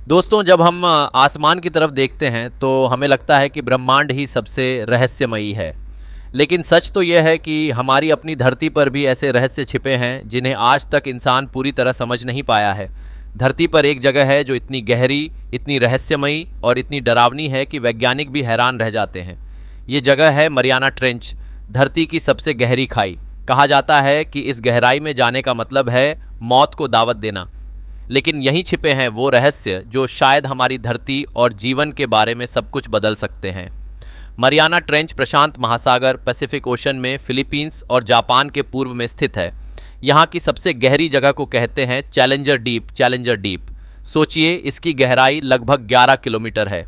दोस्तों, जब हम आसमान की तरफ देखते हैं तो हमें लगता है कि ब्रह्मांड ही सबसे रहस्यमयी है। लेकिन सच तो यह है कि हमारी अपनी धरती पर भी ऐसे रहस्य छिपे हैं जिन्हें आज तक इंसान पूरी तरह समझ नहीं पाया है। धरती पर एक जगह है जो इतनी गहरी, इतनी रहस्यमयी और इतनी डरावनी है कि वैज्ञानिक भी हैरान रह जाते हैं। ये जगह है मरियाना ट्रेंच, धरती की सबसे गहरी खाई। कहा जाता है कि इस गहराई में जाने का मतलब है मौत को दावत देना। लेकिन यहीं छिपे हैं वो रहस्य जो शायद हमारी धरती और जीवन के बारे में सब कुछ बदल सकते हैं। मरियाना ट्रेंच प्रशांत महासागर पैसिफिक ओशन में फिलीपींस और जापान के पूर्व में स्थित है। यहाँ की सबसे गहरी जगह को कहते हैं चैलेंजर डीप। चैलेंजर डीप, सोचिए इसकी गहराई लगभग 11 किलोमीटर है।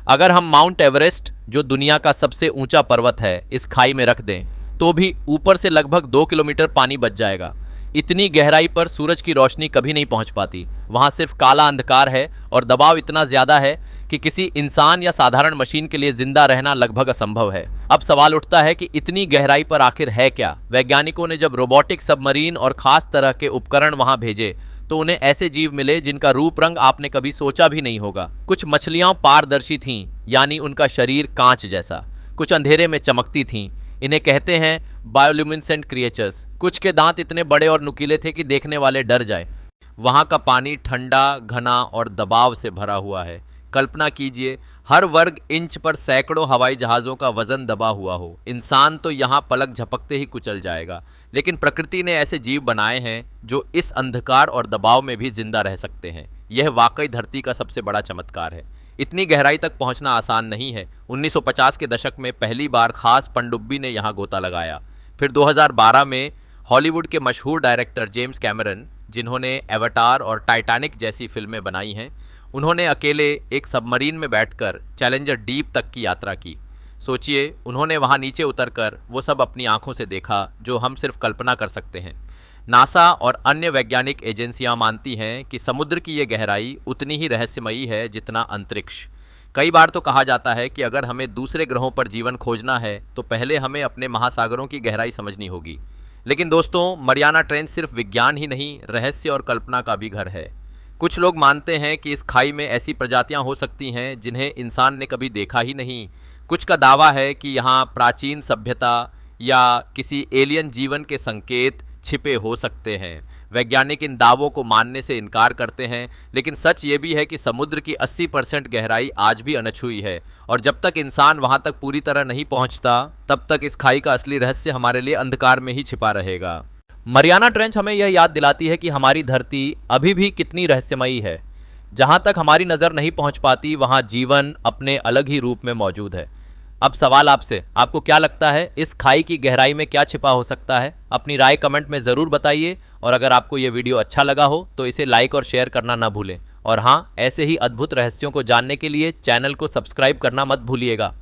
अगर हम माउंट एवरेस्ट, जो दुनिया का सबसे ऊंचा पर्वत है, इस खाई में रख दें तो भी ऊपर से लगभग 2 किलोमीटर पानी बच जाएगा। इतनी गहराई पर सूरज की रोशनी कभी नहीं पहुंच पाती। वहां सिर्फ काला अंधकार है और दबाव इतना ज्यादा है कि किसी इंसान या साधारण मशीन के लिए जिंदा रहना लगभग असंभव है। अब सवाल उठता है कि इतनी गहराई पर आखिर है क्या। वैज्ञानिकों ने जब रोबोटिक सबमरीन और खास तरह के उपकरण वहां भेजे तो उन्हें ऐसे जीव मिले जिनका रूप रंग आपने कभी सोचा भी नहीं होगा। कुछ मछलियां पारदर्शी थीं, यानी उनका शरीर कांच जैसा। कुछ अंधेरे में चमकती थीं। इन्हें कहते हैं बायोल्यूमिनेसेंट क्रिएचर्स। कुछ के दांत इतने बड़े और नुकीले थे कि देखने वाले डर जाए। वहां का पानी ठंडा, घना और दबाव से भरा हुआ है। कल्पना कीजिए, हर वर्ग इंच पर सैकड़ों हवाई जहाज़ों का वजन दबा हुआ हो। इंसान तो यहाँ पलक झपकते ही कुचल जाएगा, लेकिन प्रकृति ने ऐसे जीव बनाए हैं जो इस अंधकार और दबाव में भी जिंदा रह सकते हैं। यह वाकई धरती का सबसे बड़ा चमत्कार है। इतनी गहराई तक पहुंचना आसान नहीं है। 1950 के दशक में पहली बार खास पनडुब्बी ने यहाँ गोता लगाया। फिर 2012 में हॉलीवुड के मशहूर डायरेक्टर जेम्स कैमरन, जिन्होंने एवाटार और टाइटैनिक जैसी फिल्में बनाई हैं, उन्होंने अकेले एक सबमरीन में बैठकर चैलेंजर डीप तक की यात्रा की। सोचिए, उन्होंने वहाँ नीचे उतरकर वो सब अपनी आंखों से देखा जो हम सिर्फ कल्पना कर सकते हैं। नासा और अन्य वैज्ञानिक एजेंसियां मानती हैं कि समुद्र की ये गहराई उतनी ही रहस्यमयी है जितना अंतरिक्ष। कई बार तो कहा जाता है कि अगर हमें दूसरे ग्रहों पर जीवन खोजना है तो पहले हमें अपने महासागरों की गहराई समझनी होगी। लेकिन दोस्तों, मरियाना ट्रेंच सिर्फ विज्ञान ही नहीं, रहस्य और कल्पना का भी घर है। कुछ लोग मानते हैं कि इस खाई में ऐसी प्रजातियां हो सकती हैं जिन्हें इंसान ने कभी देखा ही नहीं। कुछ का दावा है कि यहाँ प्राचीन सभ्यता या किसी एलियन जीवन के संकेत छिपे हो सकते हैं। वैज्ञानिक इन दावों को मानने से इनकार करते हैं, लेकिन सच ये भी है कि समुद्र की 80% गहराई आज भी अनछुई है और जब तक इंसान वहां तक पूरी तरह नहीं पहुंचता, तब तक इस खाई का असली रहस्य हमारे लिए अंधकार में ही छिपा रहेगा। मरियाना ट्रेंच हमें यह याद दिलाती है कि हमारी धरती अभी भी कितनी रहस्यमयी है। जहां तक हमारी नज़र नहीं पहुंच पाती, वहां जीवन अपने अलग ही रूप में मौजूद है। अब सवाल आपसे, आपको क्या लगता है इस खाई की गहराई में क्या छिपा हो सकता है? अपनी राय कमेंट में ज़रूर बताइए और अगर आपको ये वीडियो अच्छा लगा हो तो इसे लाइक और शेयर करना ना भूलें। और हाँ, ऐसे ही अद्भुत रहस्यों को जानने के लिए चैनल को सब्सक्राइब करना मत भूलिएगा।